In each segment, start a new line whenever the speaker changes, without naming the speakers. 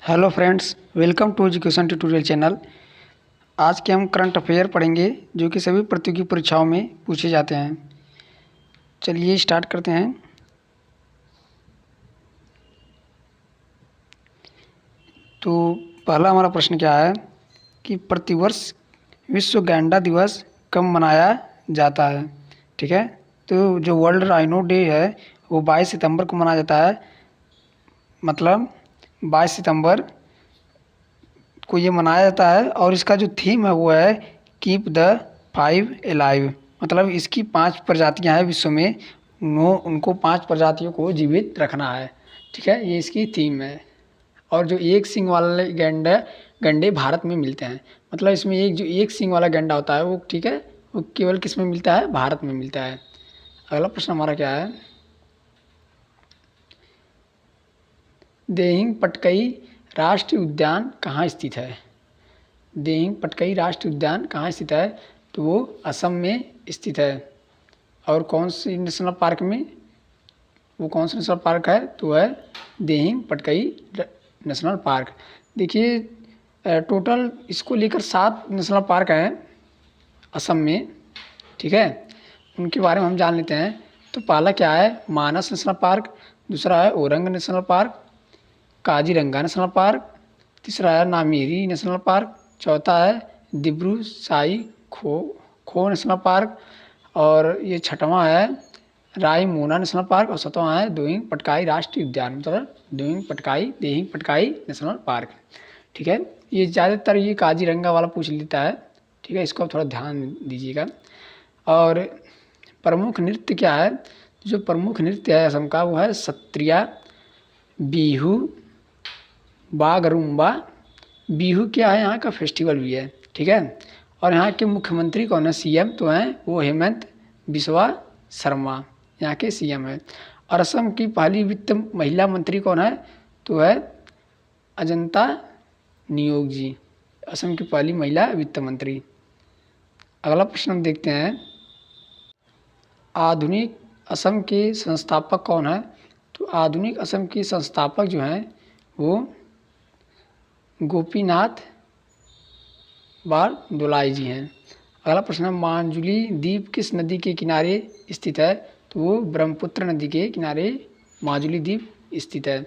Hello friends, welcome to education tutorial channel. आज के हम करंट अफेयर पढ़ेंगे जो कि सभी प्रतियोगी परीक्षाओं में पूछे जाते हैं। चलिए स्टार्ट करते हैं। तो पहला हमारा प्रश्न क्या है कि प्रतिवर्ष विश्व गैंडा दिवस कब मनाया जाता है। ठीक है, तो जो वर्ल्ड राइनो डे है वो 22 सितंबर को मनाया जाता है। मतलब 22 सितंबर को ये मनाया जाता है और इसका जो थीम है वो है कीप द फाइव एलाइव। मतलब इसकी 5 प्रजातियां हैं विश्व में, उनको 5 प्रजातियों को जीवित रखना है। ठीक है, ये इसकी थीम है। और जो एक सींग वाले गंडे भारत में मिलते हैं। मतलब इसमें एक सींग वाला गंडा होता है वो, ठीक है, वो केवल किस में मिलता है? भारत में मिलता है। अगला प्रश्न हमारा क्या है, देहिंग पटकई राष्ट्रीय उद्यान कहाँ स्थित है। देहिंग पटकई राष्ट्रीय उद्यान कहाँ स्थित है? तो वो असम में स्थित है। और कौन सी नेशनल पार्क में? वो कौन सा नेशनल पार्क है? तो है देहिंग पटकई नेशनल पार्क। देखिए, टोटल इसको लेकर 7 नेशनल पार्क हैं असम में। ठीक है, उनके बारे में हम जान लेते हैं। तो पहला क्या है? मानस नेशनल पार्क। दूसरा है orang national park, Kaziranga national park. तीसरा है नामेरी नेशनल पार्क। चौथा है दिब्रू साई खो नेशनल पार्क। और ये छठवां है रायमोना नेशनल पार्क। और सातवां है देहिंग पटकाई राष्ट्रीय उद्यान, मतलब देहिंग पटकाई नेशनल पार्क। ठीक है, ये ज़्यादातर ये काजीरंगा वाला पूछ लेता है। ठीक है, इसको थोड़ा ध्यान दीजिएगा। और प्रमुख नृत्य क्या है? जो प्रमुख नृत्य है असम का वो है सत्रिया, बिहू, बागरुम्बा। बिहू क्या है? यहाँ का फेस्टिवल भी है। ठीक है, और यहाँ के मुख्यमंत्री कौन है? सीएम तो हैं वो हेमंत बिस्वा शर्मा, यहाँ के सीएम है। और असम की पहली वित्त महिला मंत्री कौन है? तो है अजंता नियोग जी, असम की पहली महिला वित्त मंत्री। अगला प्रश्न हम देखते हैं, आधुनिक असम के संस्थापक कौन है? तो आधुनिक असम के संस्थापक जो हैं वो गोपीनाथ बारदोलाई जी हैं। अगला प्रश्न है, मांजुली द्वीप किस नदी के किनारे स्थित है? तो वो ब्रह्मपुत्र नदी के किनारे मांजुली द्वीप स्थित है।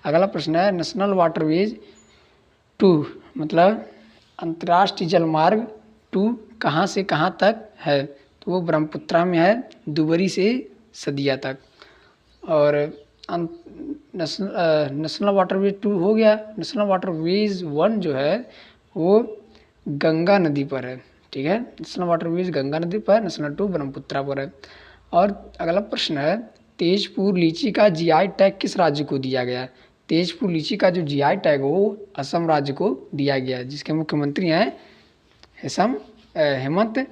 अगला प्रश्न है, नेशनल वाटरवेज 2 मतलब अंतर्राष्ट्रीय जलमार्ग 2 कहाँ से कहाँ तक है? तो वो ब्रह्मपुत्रा में है, दुबरी से सदिया तक। और नेशनल वाटरवेज 2 हो गया। नेशनल वाटरवेज 1 जो है वो गंगा नदी पर है। ठीक है, नेशनल वाटरवेज गंगा नदी पर, नेशनल 2 ब्रह्मपुत्रा पर है। और अगला प्रश्न है, तेजपुर लीची का जीआई टैग किस राज्य को दिया गया है? तेजपुर लीची का जो जीआई टैग हो वो असम राज्य को दिया गया है, जिसके मुख्यमंत्री हैं हेमंत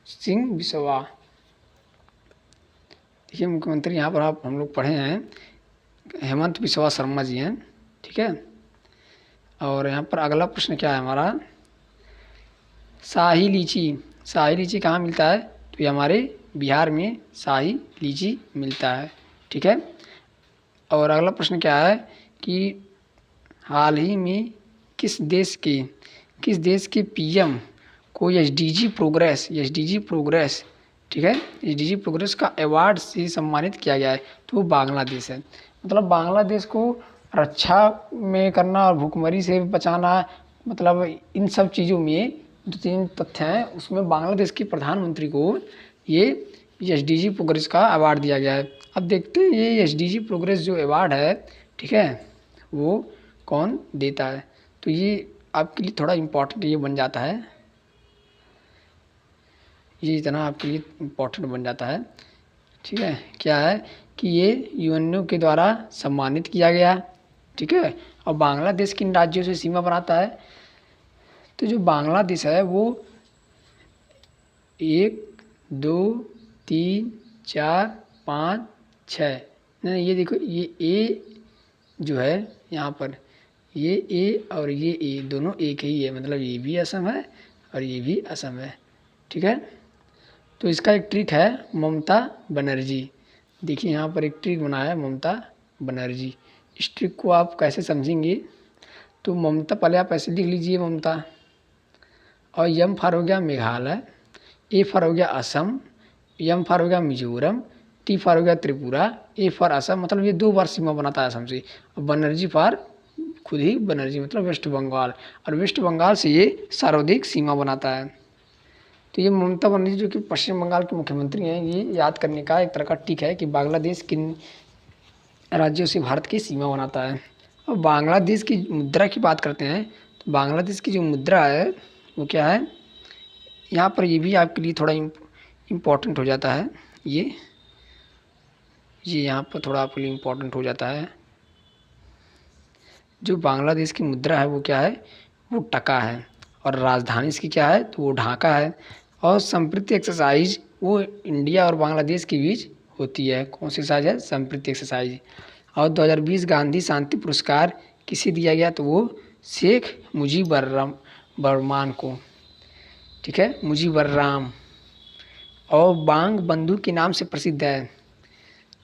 सिंह बिस्वा। देखिए, मुख्यमंत्री यहाँ पर आप हम लोग पढ़े हैं हेमंत बिस्वा शर्मा जी हैं। ठीक है, और यहाँ पर अगला प्रश्न क्या है हमारा, शाही लीची कहाँ मिलता है? तो ये हमारे बिहार में शाही लीची मिलता है। ठीक है, और अगला प्रश्न क्या है कि हाल ही में किस देश के पीएम को एसडीजी प्रोग्रेस, ठीक है, एसडीजी प्रोग्रेस का अवार्ड से सम्मानित किया गया है? तो वो बांग्लादेश है। मतलब बांग्लादेश को रक्षा में करना और भूखमरी से बचाना, मतलब इन सब चीज़ों में जो 3 तथ्य हैं उसमें बांग्लादेश के प्रधानमंत्री को ये एसडीजी प्रोग्रेस का अवार्ड दिया गया है। अब देखते हैं ये एसडीजी प्रोग्रेस जो अवार्ड है, ठीक है, वो कौन देता है? तो ये आपके लिए थोड़ा इम्पोर्टेंट ये बन जाता है, ये इतना आपके लिए इम्पोर्टेंट बन जाता है। ठीक है, क्या है कि ये यूएनओ के द्वारा सम्मानित किया गया। ठीक है, और बांग्लादेश किन राज्यों से सीमा बनाता है? तो जो बांग्लादेश है वो 1 2 3 4 5 6, नहीं ये देखो, ये ए जो है यहाँ पर, ये ए और ये ए दोनों एक ही है, मतलब ये भी असम है और ये भी असम है। ठीक है, तो इसका एक ट्रिक है ममता बनर्जी। देखिए यहाँ पर एक ट्रिक बनाया है ममता बनर्जी। इस ट्रिक को आप कैसे समझेंगे? तो ममता पहले आप ऐसे लिख लीजिए ममता। और यम फॉर हो गया मेघालय, ए फॉर हो गया असम, यम फॉर हो गया मिजोरम, टी फॉर हो गया त्रिपुरा, ए फॉर असम, मतलब ये 2 बार सीमा बनाता है असम से। और बनर्जी फॉर खुद ही बनर्जी मतलब वेस्ट बंगाल, और वेस्ट बंगाल से ये सर्वाधिक सीमा बनाता है। तो ये ममता बनर्जी जो कि पश्चिम बंगाल के मुख्यमंत्री हैं, ये याद करने का एक तरह का टिक है कि बांग्लादेश किन राज्यों से भारत की सीमा बनाता है। और बांग्लादेश की मुद्रा की बात करते हैं, तो बांग्लादेश की जो मुद्रा है वो क्या है, यहाँ पर ये भी आपके लिए थोड़ा इम्पोर्टेंट हो जाता है। ये यहाँ पर थोड़ा आपके लिए इम्पोर्टेंट हो जाता है। जो बांग्लादेश की मुद्रा है वो क्या है, वो टका है, और राजधानी इसकी क्या है, तो वो ढाका है। और संप्रति एक्सरसाइज वो इंडिया और बांग्लादेश के बीच होती है। कौन सी एक्सरसाइज है, संप्रति एक्सरसाइज। और 2020 गांधी शांति पुरस्कार किसे दिया गया, तो वो शेख मुजीबर रहमान को, ठीक है, मुजीबर राम। और बांग बंधु के नाम से प्रसिद्ध है,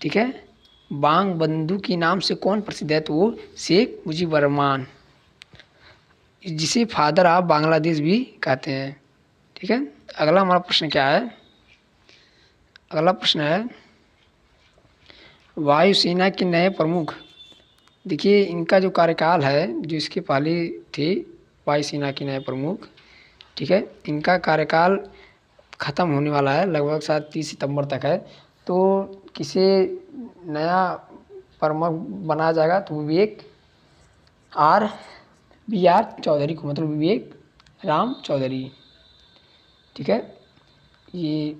ठीक है, बांग बंधु के नाम से कौन प्रसिद्ध है, तो वो शेख मुजीबर रहमान, जिसे फादर ऑफ बांग्लादेश भी कहते हैं, ठीक है। अगला हमारा प्रश्न क्या है, अगला प्रश्न है वायुसेना के नए प्रमुख। देखिए इनका जो कार्यकाल है, जो इसके पहले थे वायुसेना के नए प्रमुख, ठीक है, इनका कार्यकाल ख़त्म होने वाला है, लगभग शायद 30 सितंबर तक है। तो किसे नया प्रमुख बनाया जाएगा, तो विवेक चौधरी को, मतलब विवेक राम चौधरी, ठीक है, ये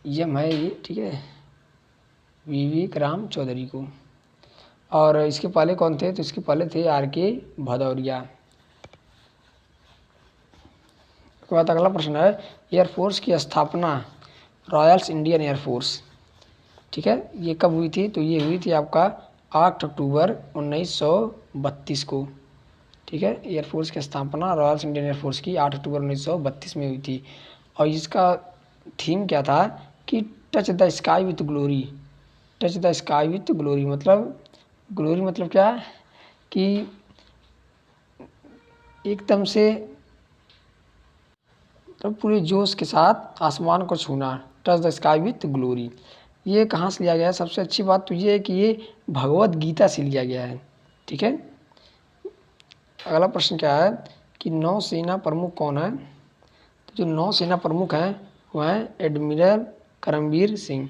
यम है ये, ठीक है, विवेक राम चौधरी को। और इसके पहले कौन थे, तो इसके पहले थे RK भदौरिया। उसके बाद अगला प्रश्न है एयरफोर्स की स्थापना, रॉयल्स इंडियन एयरफोर्स, ठीक है, ये कब हुई थी, तो ये हुई थी आपका 8 अक्टूबर 1932 को, ठीक है। एयरफोर्स की स्थापना रॉयल्स इंडियन एयरफोर्स की 8 अक्टूबर 1932 में हुई थी। और इसका थीम क्या था कि touch the sky with glory, touch the sky with glory, मतलब ग्लोरी मतलब क्या है कि एकदम से तो पूरे जोश के साथ आसमान को छूना, touch the sky with glory. ये कहाँ से लिया गया है, सबसे अच्छी बात तो ये है कि ये भगवत गीता से लिया गया है, ठीक है। अगला प्रश्न क्या है कि नौसेना प्रमुख कौन है, तो जो नौसेना प्रमुख हैं वो हैं एडमिरल करमबीर सिंह,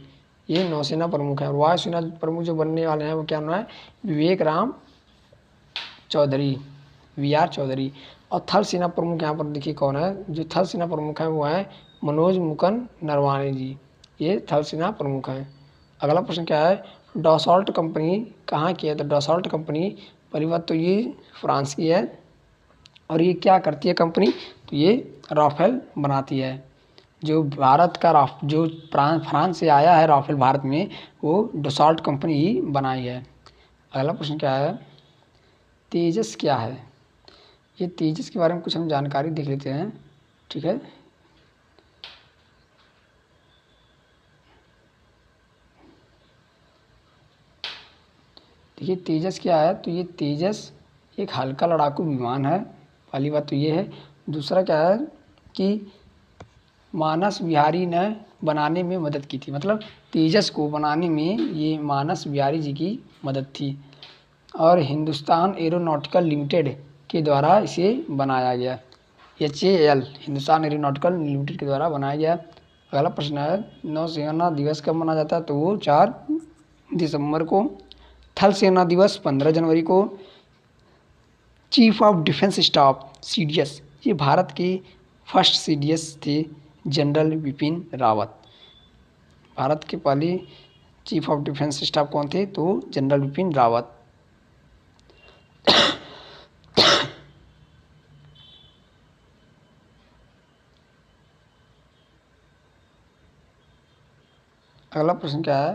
ये नौसेना प्रमुख है। और वायुसेना प्रमुख जो बनने वाले हैं वो क्या नाम है, विवेक राम चौधरी, VR चौधरी। और थल सेना प्रमुख यहाँ पर देखिए कौन है, जो थल सेना प्रमुख हैं वो हैं मनोज मुकुंद नरवाने जी, ये थल सेना प्रमुख हैं। अगला प्रश्न क्या है, डसॉल्ट कंपनी कहाँ की है, तो डसॉल्ट कंपनी पहली बात तो ये फ्रांस की है। और ये क्या करती है कंपनी, तो ये राफेल बनाती है। जो भारत का जो फ्रांस से आया है राफेल भारत में, वो डसॉल्ट कंपनी ही बनाई है। अगला प्रश्न क्या है, तेजस क्या है, ये तेजस के बारे में कुछ हम जानकारी देख लेते हैं, ठीक है। देखिए तेजस क्या है, तो ये तेजस एक हल्का लड़ाकू विमान है, पहली बात तो ये है। दूसरा क्या है कि मानस बिहारी ने बनाने में मदद की थी, मतलब तेजस को बनाने में ये मानस बिहारी जी की मदद थी। और हिंदुस्तान एरोनॉटिकल लिमिटेड के द्वारा इसे बनाया गया, HAL हिंदुस्तान एरोनॉटिकल लिमिटेड के द्वारा बनाया गया। अगला प्रश्न है नौसेना दिवस कब मनाया जाता है, तो वो 4 दिसंबर को। थल सेना दिवस 15 जनवरी को। Chief of defence staff CDS, ये भारत के फर्स्ट CDS थे जनरल बिपिन रावत। भारत के पहले चीफ ऑफ डिफेंस स्टाफ कौन थे, तो जनरल बिपिन रावत। अगला प्रश्न क्या है,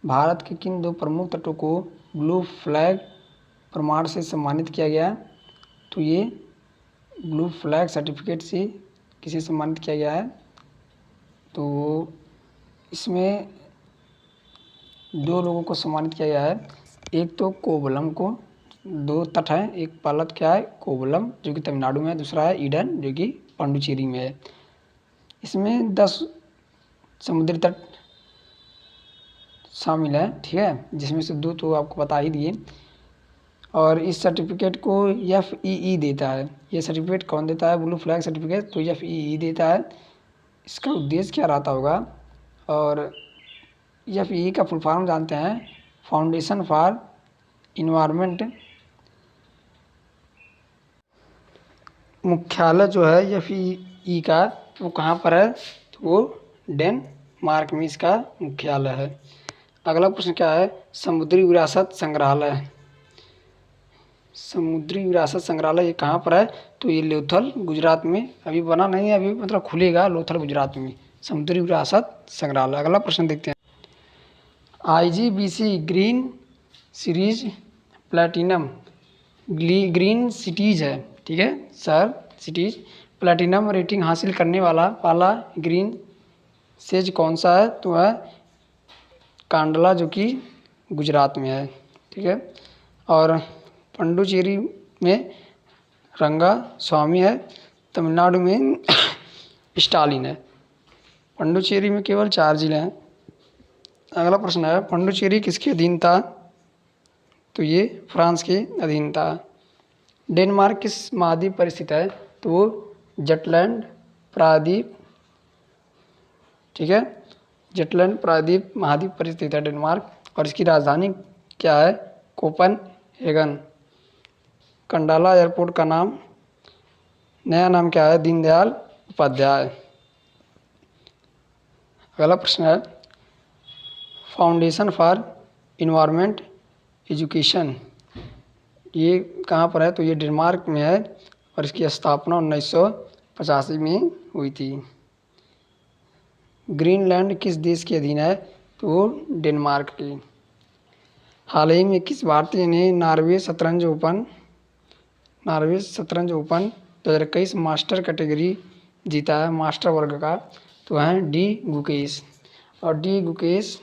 भारत के किन 2 प्रमुख तटों को ब्लू फ्लैग प्रमाण से सम्मानित किया गया, तो ये ब्लू फ्लैग सर्टिफिकेट से किसे सम्मानित किया गया है, तो इसमें 2 लोगों को सम्मानित किया गया है। एक तो कोवलम को, दो तट हैं, एक पलत क्या है, कोवलम जो कि तमिलनाडु में है, दूसरा है ईडन जो कि पांडुचेरी में है। इसमें 10 समुद्री तट शामिल है, ठीक है, जिसमें से 2 तो आपको बता ही दिए। और इस सर्टिफिकेट को FEE देता है। ये सर्टिफिकेट कौन देता है, ब्लू फ्लैग सर्टिफिकेट, तो FEE देता है। इसका उद्देश्य क्या रहता होगा, और FEE का फुल फॉर्म जानते हैं, फाउंडेशन फॉर इन्वायरमेंट। मुख्यालय जो है FEE का वो कहाँ पर है, तो वो डेनमार्क में इसका मुख्यालय है। अगला प्रश्न क्या है, समुद्री विरासत संग्रहालय। समुद्री विरासत संग्रहालय ये कहाँ पर है, तो ये लोथल गुजरात में, अभी बना नहीं है, अभी मतलब खुलेगा लोथल गुजरात में समुद्री विरासत संग्रहालय। अगला प्रश्न देखते हैं, IGBC green series platinum green cities है, ठीक है, शहर सिटीज प्लैटिनम रेटिंग हासिल करने वाला पहला ग्रीन सेज कौन सा है, तो है कांडला जो कि गुजरात में है, ठीक है। और पंडुचेरी में रंगा स्वामी है, तमिलनाडु में स्टालिन है। पंडुचेरी में केवल 4 जिले हैं। अगला प्रश्न है, पंडुचेरी किसके अधीन था, तो ये फ्रांस के अधीन था। डेनमार्क किस महाद्वीप पर स्थित है, तो वो जटलैंड प्रायद्वीप, ठीक है, जटलैंड प्रायद्वीप महाद्वीप पर स्थित है डेनमार्क। और इसकी राजधानी क्या है, कोपनहेगन। कंडाला एयरपोर्ट का नया नाम क्या है, दीनदयाल उपाध्याय। अगला प्रश्न है, फाउंडेशन फॉर इन्वायरमेंट एजुकेशन ये कहाँ पर है, तो ये डेनमार्क में है, और इसकी स्थापना 1985 में हुई थी। ग्रीनलैंड किस देश के अधीन है, तो वो डेनमार्क के। हाल ही में किस भारतीय ने नॉर्वे शतरंज ओपन 2021 मास्टर कैटेगरी जीता है, मास्टर वर्ग का, तो हैं डी गुकेश। और डी गुकेश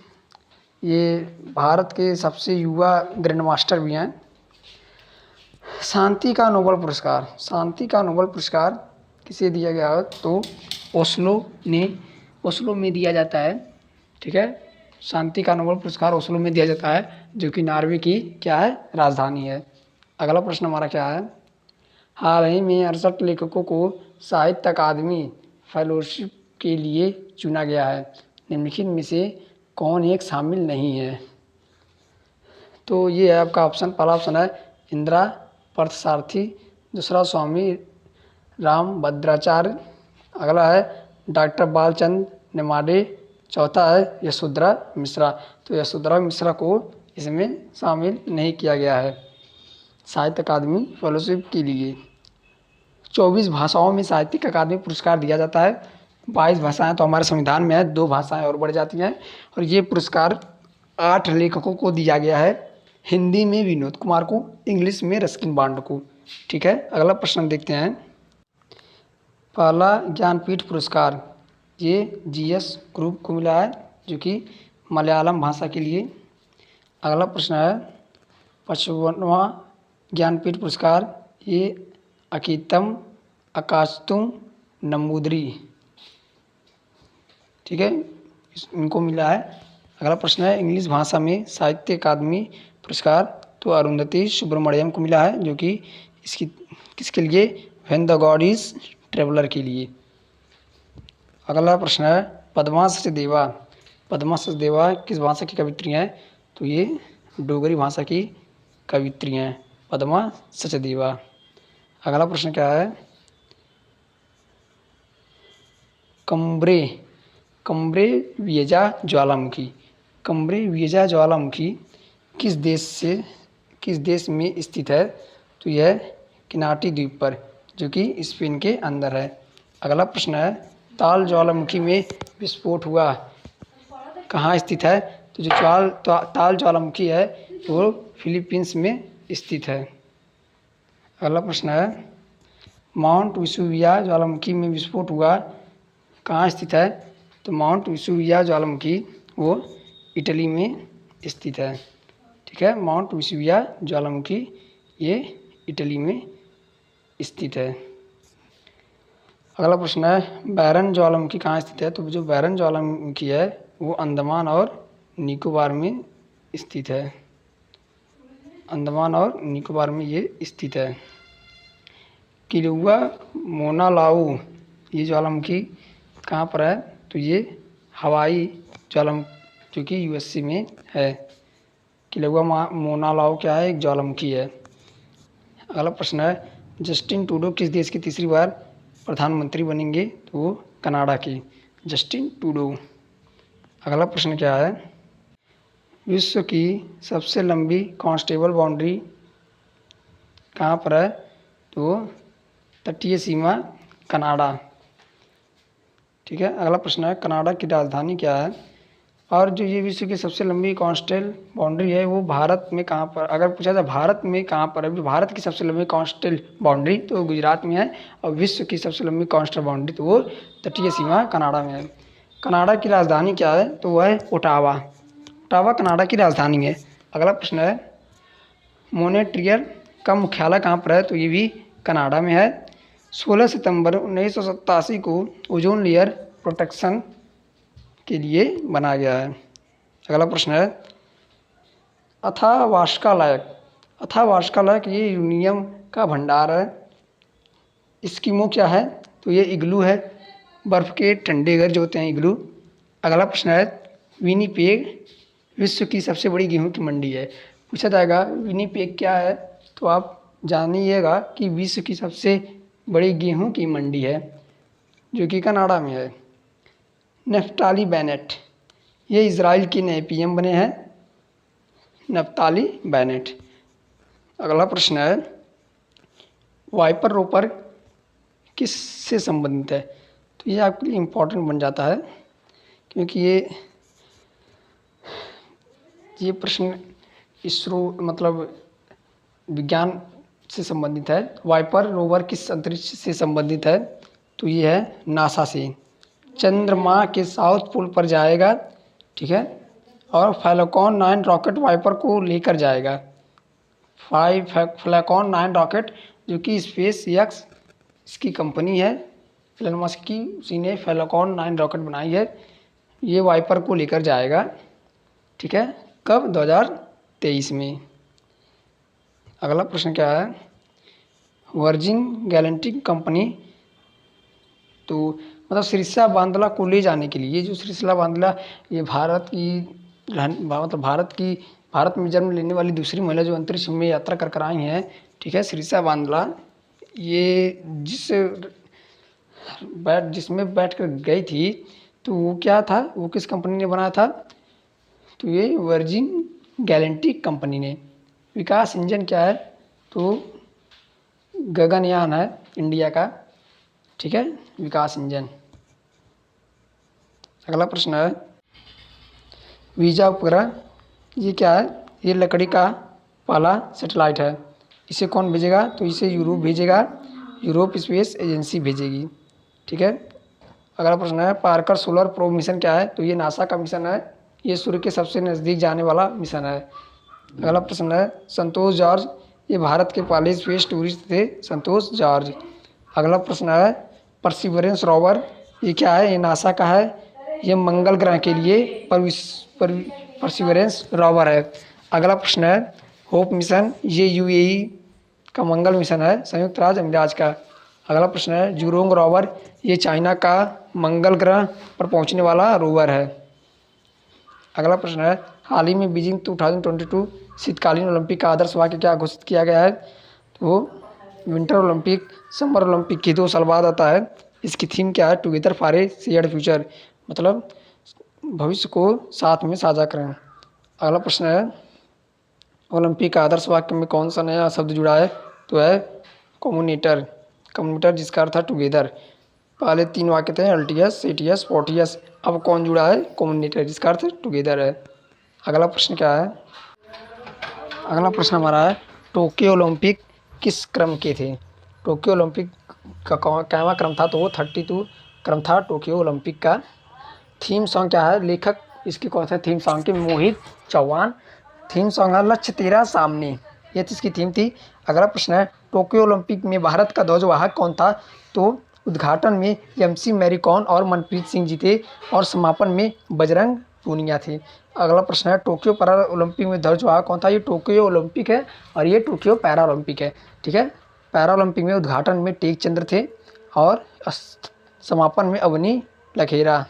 ये भारत के सबसे युवा ग्रैंड मास्टर भी हैं। शांति का नोबेल पुरस्कार किसे दिया गया है, तो ओस्लो में दिया जाता है, ठीक है। शांति का नोबेल पुरस्कार ओस्लो में दिया जाता है, जो कि नॉर्वे की क्या है, राजधानी है। अगला प्रश्न हमारा क्या है, हाल ही में 68 लेखकों को साहित्य अकादमी फेलोशिप के लिए चुना गया है, निम्नलिखित में से कौन एक शामिल नहीं है, तो ये है आपका ऑप्शन, पहला ऑप्शन है इंदिरा पार्थसारथी, दूसरा स्वामी रामभद्राचार्य, अगला है डॉक्टर बालचंद नेमाडे, चौथा है यशोधरा मिश्रा। तो यशोधरा मिश्रा को इसमें शामिल नहीं किया गया है साहित्य अकादमी फेलोशिप के लिए। 24 भाषाओं में साहित्यिक अकादमी पुरस्कार दिया जाता है। 22 भाषाएं तो हमारे संविधान में है, 2 भाषाएं और बढ़ जाती हैं। और ये पुरस्कार 8 लेखकों को दिया गया है, हिंदी में विनोद कुमार को, इंग्लिश में रस्किन बॉन्ड को, ठीक है। अगला प्रश्न देखते हैं, पहला ज्ञानपीठ पुरस्कार ये GS ग्रुप को मिला है, जो कि मलयालम भाषा के लिए। अगला प्रश्न है 55वां ज्ञानपीठ पुरस्कार ये अकीतम अकाशतुम नंबूदरी, ठीक है, इनको मिला है। अगला प्रश्न है इंग्लिश भाषा में साहित्य अकादमी पुरस्कार, तो अरुंधति सुब्रमण्यम को मिला है, जो कि इसकी किसके लिए, when the God is traveller के लिए। अगला प्रश्न है पद्मा सचदेवा किस भाषा की कवित्री हैं, तो ये डोगरी भाषा की कवित्री हैं पद्मा सचदेवा। अगला प्रश्न क्या है, कम्ब्रे वियजा ज्वालामुखी किस देश में स्थित है, तो यह किनाटी द्वीप पर, जो कि स्पेन के अंदर है। अगला प्रश्न है ताल ज्वालामुखी में विस्फोट हुआ कहाँ स्थित है, तो जो ताल ज्वालामुखी है वो फिलीपींस में स्थित है। अगला प्रश्न है माउंट वेसुविया ज्वालामुखी में विस्फोट हुआ कहाँ स्थित है, तो माउंट वेसुविया ज्वालामुखी वो इटली में स्थित है, ठीक है। माउंट वेसुविया ज्वालामुखी ये इटली में स्थित है। अगला प्रश्न है बैरन ज्वालामुखी कहाँ स्थित है? तो जो बैरन ज्वालामुखी है वो अंडमान और निकोबार में स्थित है। अंडमान और निकोबार में ये स्थित है। किलुआ मोनालाऊ ये ज्वालामुखी कहाँ पर है? तो ये हवाई ज्वालामुखी जो कि यूएसए में है। किलुआ मोनालाऊ क्या है? एक ज्वालामुखी है। अगला प्रश्न है जस्टिन ट्रूडो किस देश की तीसरी बार प्रधानमंत्री बनेंगे? तो वो कनाडा के जस्टिन ट्रूडो। अगला प्रश्न क्या है विश्व की सबसे लंबी कॉन्स्टेबल बाउंड्री कहाँ पर है? तो तटीय सीमा कनाडा। ठीक है। अगला प्रश्न है कनाडा की राजधानी क्या है? और जो ये विश्व की सबसे लंबी कॉन्स्टेल बाउंड्री है वो भारत में कहाँ पर, अगर पूछा जाए भारत में कहाँ पर है, भारत की सबसे लंबी कॉन्स्टेल बाउंड्री तो गुजरात में है, और विश्व की सबसे लंबी कॉन्स्टेल बाउंड्री तो वो तटीय सीमा कनाडा में है। कनाडा की राजधानी क्या है? तो वह है ओटावा। ओटावा कनाडा की राजधानी है। अगला प्रश्न है मोनेट्रियल का मुख्यालय कहाँ पर है? तो ये भी कनाडा में है। 16 सितंबर 1987 को ओजोन लेयर प्रोटेक्शन के लिए बनाया गया है। अगला प्रश्न है अथावास्कालैक। अथावास्कालैक ये यूरेनियम का भंडार है। एस्किमो क्या है? तो ये इग्लू है, बर्फ़ के ठंडे घर जो होते हैं इग्लू। अगला प्रश्न है विनिपेग विश्व की सबसे बड़ी गेहूं की मंडी है। पूछा जाएगा विनिपेग क्या है? तो आप जानिएगा कि विश्व की सबसे बड़ी गेहूं की मंडी है जो कि कनाडा में है। नफ्ताली बेनेट ये इजराइल के नए पीएम बने हैं, नफ्ताली बेनेट। अगला प्रश्न है वाइपर रोपर किस से संबंधित है? तो ये आपके लिए इम्पोर्टेंट बन जाता है क्योंकि ये प्रश्न इसरो मतलब विज्ञान से संबंधित है। वाइपर रोवर किस अंतरिक्ष से संबंधित है? तो ये है नासा से। चंद्रमा के साउथ पोल पर जाएगा, ठीक है, और फैल्कॉन 9 रॉकेट वाइपर को लेकर जाएगा। फैल्कॉन 9 रॉकेट जो कि स्पेस एक्स इसकी कंपनी है, एलन मस्क की, उसी ने फैल्कॉन 9 रॉकेट बनाई है। ये वाइपर को लेकर जाएगा, ठीक है, कब? 2023 में। अगला प्रश्न क्या है वर्जिन गैलेक्टिक कंपनी तो मतलब सिरसा बांदला को ले जाने के लिए, ये जो सिरसा बांदला ये भारत में जन्म लेने वाली दूसरी महिला जो अंतरिक्ष में यात्रा कर आई हैं, ठीक है, सिरसा बांदला, ये जिसमें बैठ कर गई थी तो वो क्या था, वो किस कंपनी ने बनाया था? तो ये वर्जिन गैलेक्टिक कंपनी ने। विकास इंजन क्या है? तो गगनयान है इंडिया का, ठीक है, विकास इंजन। अगला प्रश्न है वीजा उपग्रह ये क्या है? ये लकड़ी का पहला सैटेलाइट है। इसे कौन भेजेगा? तो इसे यूरोप भेजेगा, यूरोप स्पेस एजेंसी भेजेगी, ठीक है। अगला प्रश्न है पार्कर सोलर प्रोब मिशन क्या है? तो ये नासा का मिशन है, ये सूर्य के सबसे नज़दीक जाने वाला मिशन है। अगला प्रश्न है संतोष जॉर्ज ये भारत के पहले स्पेस टूरिस्ट थे, संतोष जॉर्ज। अगला प्रश्न है परसिवरेंस रोवर ये क्या है? ये नासा का है, ये मंगल ग्रह के लिए परसिवरेंस रोवर है। अगला प्रश्न है होप मिशन ये यूएई का मंगल मिशन है, संयुक्त राज्य अमीरात का। अगला प्रश्न है जूरोंग रोवर ये चाइना का मंगल ग्रह पर पहुंचने वाला रोवर है। अगला प्रश्न है हाल ही में बीजिंग 2022 शीतकालीन ओलंपिक का आदर्श वाक्य क्या घोषित किया गया है? तो विंटर ओलंपिक समर ओलंपिक की 2 साल बाद आता है। इसकी थीम क्या है? Together for a shared future, मतलब भविष्य को साथ में साझा करें। अगला प्रश्न है ओलंपिक का आदर्श वाक्य में कौन सा नया शब्द जुड़ा है? तो है कम्युनिटर, जिसका अर्थ है टुगेदर। पहले 3 वाक्य थे अल्टियस, सेटियस, पोर्टियस, अब कौन जुड़ा है? कम्युनिटर, जिसका अर्थ टुगेदर है। अगला प्रश्न क्या है? अगला प्रश्न हमारा है टोक्यो ओलंपिक किस क्रम के थे? टोक्यो ओलंपिक का कैवा क्रम था? तो वो 32 क्रम था टोक्यो ओलंपिक का। थीम सॉन्ग क्या है? लेखक इसकी कौन सा थीम सॉन्ग के? मोहित चौहान। थीम सॉन्ग है लक्ष्य तेरा सामने, ये तो इसकी थीम थी। अगला प्रश्न है टोक्यो ओलंपिक में भारत का ध्वजवाहक कौन था? तो उद्घाटन में एमसी मैरी कॉम और मनप्रीत सिंह जी थे और समापन में बजरंग पूनिया थे। अगला प्रश्न है टोक्यो पैरा ओलंपिक में ध्वजवाहक कौन था? ये टोक्यो ओलंपिक है और ये टोक्यो पैरा ओलंपिक है। ठीक है, पैरा ओलंपिक में उद्घाटन में टेक चंद्र थे और समापन में अवनी लखेरा।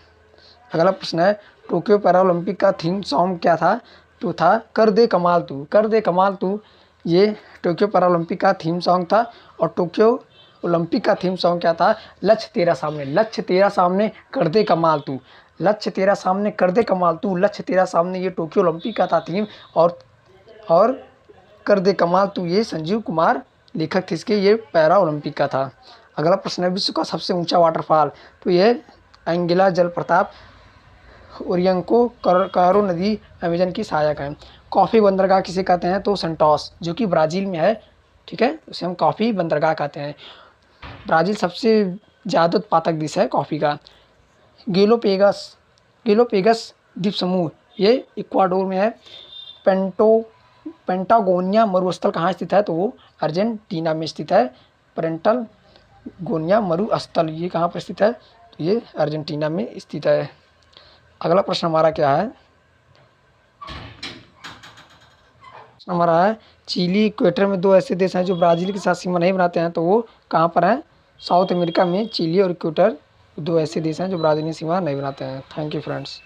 अगला प्रश्न है टोक्यो पैरा ओलंपिक का थीम सॉन्ग क्या था? तो था कर दे कमाल तू, कर दे कमाल तू। ये टोक्यो पैरा ओलंपिक का थीम सॉन्ग था। और टोक्यो ओलंपिक का थीम सॉन्ग क्या था? लक्ष्य तेरा सामने, लक्ष्य तेरा सामने कर दे कमाल तू, लक्ष्य तेरा सामने कर दे कमाल तू, लक्ष्य तेरा सामने, ये टोक्यो ओलंपिक का था थीम। और कर दे कमाल तू ये संजीव कुमार लेखक थे इसके, ये पैरा ओलंपिक का था। अगला प्रश्न है विश्व का सबसे ऊंचा वाटरफॉल? तो ये एंगिला जलप्रपात ओरियंको कारो नदी अमेजन की सहायक है। कॉफ़ी बंदरगाह किसे कहते हैं? तो संटोस, जो कि ब्राज़ील में है। ठीक है, उसे हम कॉफ़ी बंदरगाह कहते हैं। ब्राज़ील सबसे ज़्यादा उत्पादक देश है कॉफ़ी का। गेलोपेगस द्वीप समूह ये इक्वाडोर में है। पेंटागोनिया मरुस्थल कहाँ स्थित है? तो वो अर्जेंटीना में स्थित है। पेंटागोनिया मरुस्थल ये कहाँ पर स्थित है? तो ये अर्जेंटीना में स्थित है। अगला प्रश्न हमारा क्या है? हमारा है चिली इक्वेटर में दो ऐसे देश हैं जो ब्राज़ील के साथ सीमा नहीं बनाते हैं, तो वो कहाँ पर हैं? साउथ अमेरिका में चिली और इक्वेटर दो ऐसे देश हैं जो ब्राज़ील की सीमा नहीं बनाते हैं। Thank you friends.